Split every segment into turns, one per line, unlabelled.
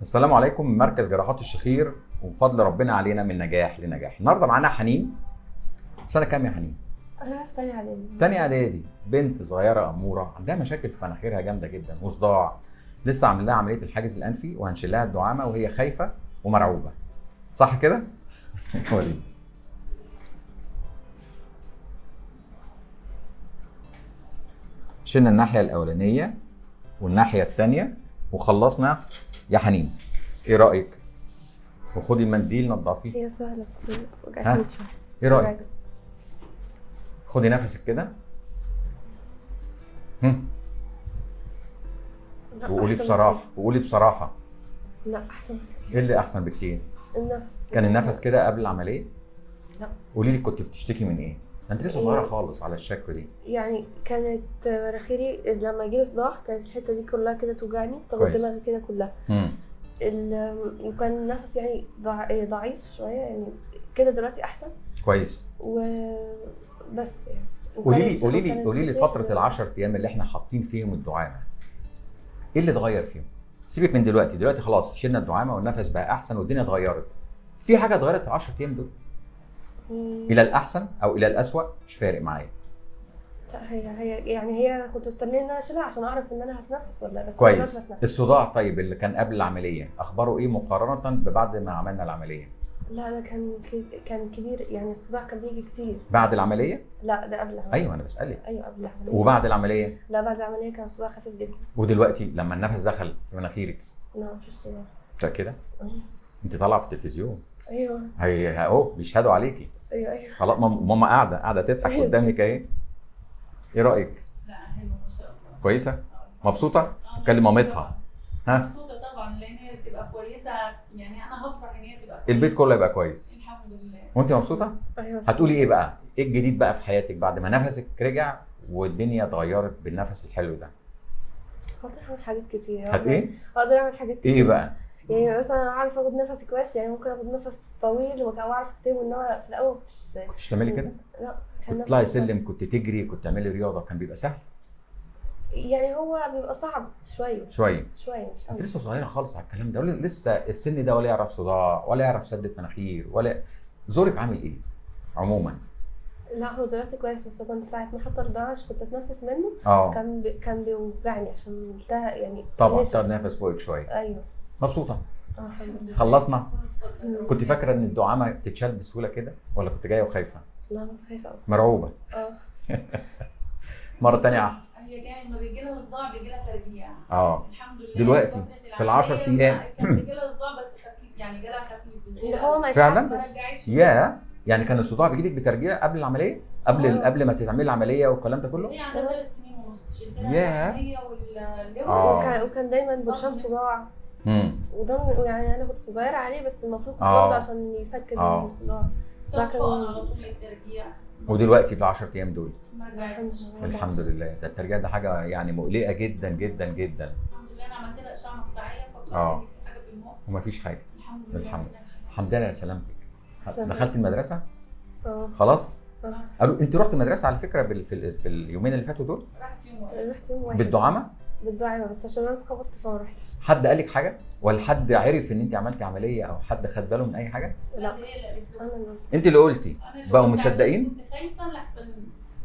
السلام عليكم من مركز جراحات الشخير، وبفضل ربنا علينا من نجاح لنجاح. النهارده معانا حنين. في سنه كام يا حنين؟
انا في تانية اعدادي.
تانية اعدادي. بنت صغيره اموره عندها مشاكل في مناخيرها جامده جدا وصداع. لسه عامل لها عمليه الحاجز الانفي وهنشيل لها الدعامه وهي خايفه ومرعوبه. صح كده؟ وريني. شلنا الناحيه الاولانيه والناحيه الثانيه وخلصنا يا حنين. ايه رايك؟ وخدي المنديل نضفيه.
هي سهله بس
ها؟
وجعتني شويه.
ايه رايك؟ خدي نفسك كده. وقولي بصراحه، وقولي بصراحه.
لا احسن بكتير.
ايه اللي احسن بكتير؟
النفس.
كان النفس كده قبل العمليه؟
لا.
قولي لي كنت بتشتكي من ايه؟ انت لسه صغيره خالص على الشكوى دي.
يعني كانت مناخيري لما يجيلي صداع كانت الحته دي كلها كده توجعني،
كويس.
دماغي كده كلها. وكان النفس يعني ضعيف شويه يعني. كده دلوقتي احسن.
كويس.
وبس يعني.
قولي لي فتره ال10 ايام اللي احنا حاطين فيهم الدعامه، ايه اللي اتغير فيهم؟ سيبك من دلوقتي خلاص شلنا الدعامه والنفس بقى احسن والدنيا اتغيرت. في حاجه اتغيرت في ال10 ايام دول؟ الى الاحسن او الى الاسوأ مش فارق معايا.
لا هي كنت مستنيه ان انا اشيلها عشان اعرف ان انا هتنفس ولا بس.
كويس. الصداع طيب اللي كان قبل العمليه اخباره ايه مقارنه ببعد ما عملنا العمليه؟
لا ده كان كبير يعني. الصداع كان بيجي كتير.
بعد العمليه؟
لا ده قبل العمليه.
ايوه انا بسالك.
ايوه قبل العمليه.
وبعد العمليه؟
لا بعد العمليه كان الصداع خفيف جدا.
ودلوقتي لما النفس دخل في مناخيرك؟
لا مفيش صداع.
متاكده؟ انت طالعه في التلفزيون.
ايوه.
هي اهو بيشهدوا عليكي.
ايوه.
خلاص ماما قاعده تضحك
أيوة.
قدامك اهي. ايه رايك؟
لا حلوه ما شاء الله.
كويسه؟ مبسوطه؟ تكلم مامتها. ها؟
مبسوطه طبعا لان هي تبقى كويسه، يعني انا هفرح ان هي تبقى كويسه.
البيت كله يبقى كويس.
الحمد لله.
وانت مبسوطه؟
ايوه.
هتقولي ايه بقى؟ ايه الجديد بقى في حياتك بعد ما نفسك رجع والدنيا اتغيرت بالنفس الحلو ده؟
هقدر اعمل حاجات كتير.
ايه؟
هقدر اعمل حاجات كتير.
ايه بقى؟
يعني مثلا اعرف اخد نفسي كويس، يعني ممكن اخد نفس طويل واعرف اكتبه. انما في الاول
كنتش تعملي كده؟
لا.
كنت تطلعي سلم، كنت تجري، كنت تعملي رياضه، كان بيبقى سهل؟
يعني هو بيبقى صعب شويه
مش
مش
انت
قوي.
لسه صغيره خالص على الكلام ده، لسه السن ده ولا يعرف صداع ولا يعرف سدة مناخير ولا زورك عامل ايه عموما؟
لا هو دلوقتي كويس، بس كنت ساعه ما حط الدعاء عشان كنت اتنفس منه. كان بيوجعني عشان يعني
طبعا تاخد نفس فوقك شويه.
ايوه.
مبسوطه؟
الحمد لله.
خلصنا. كنت فاكره ان الدعامه بتتشال بسهوله كده ولا كنت جايه وخايفه؟
لا كنت خايفه قوي.
مرعوبه؟ مره ثانيه.
هي كانت لما بيجي لها صداع بيجي لها ترجيع.
الحمد لله. دلوقتي في ال10 ايام
كان بيجي لها صداع بس خفيف، يعني جالها خفيف
اللي هو ما
فعلا؟
يتحسش.
يعني كان الصداع بيجي لك بترجيع قبل العمليه؟ قبل ما تعملي العمليه والكلام ده كله؟
هي عندها 3 سنين ونص. شلت
ياه.
لها هي والليفر.
وكان دايما برشام صداع. وده يعني انا كنت صغيره عليه، بس المفروض كنت برضه عشان يسكن الصداع.
صداع على طول للترجيع.
ودلوقتي في ال10 ايام دول
ما رجعتش.
الحمد لله. ده الترجيع ده حاجه يعني مقلقه جدا جدا جدا.
الحمد لله. انا عملت لها اشعه مقطعيه فكرت في حاجه في المخ
ومفيش حاجه.
الحمد لله.
الحمد لله على سلامتك. دخلت المدرسه؟ خلاص؟ قالوا انت رحت المدرسه على فكره في اليومين اللي فاتوا دول؟
رحت يوم واحد.
بالدعامه؟
بالدعامه بس عشان انا اتخبطت فما رحتش.
حد قال لك حاجه؟ ولا حد عرف ان انت عملتي عمليه او حد خد باله من اي حاجه؟
لا هي اللي قالت له.
انت اللي قلتي؟ بقوا مصدقين؟
كنت خايفه لحسن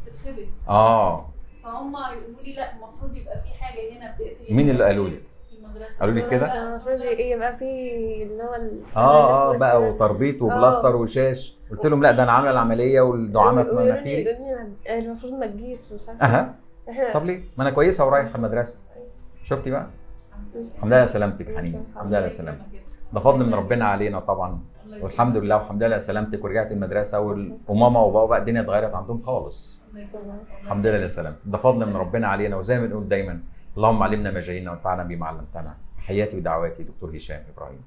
تتخبط. فهم يقولوا لي لا المفروض يبقى في حاجه هنا بتقفل.
مين اللي قالوا لك؟
في المدرسه.
قالوا لك كده؟
المفروض يبقى في اللي هو
بقى وتربيط وبلاستر وشاش. قلت لهم لا ده انا عامله العمليه والدعامه في مناخيري.
المفروض ما تجيش مش عارفه.
طب ليه؟ ما انا كويسه ورايحه المدرسه. شفتي بقى؟ الحمد لله على سلامتك يا حنين. الحمد لله على سلامتك. ده فضل من ربنا علينا طبعا. والحمد لله والحمد لله على سلامتك ورجعت المدرسه وماما وبابا بقى الدنيا اتغيرت عندهم خالص. الحمد لله على سلامتك. ده فضل من ربنا علينا. وزي ما بنقول دايما اللهم علمنا ما جهلنا وانفعنا بما علمتنا. حياتي ودعواتي دكتور هشام ابراهيم.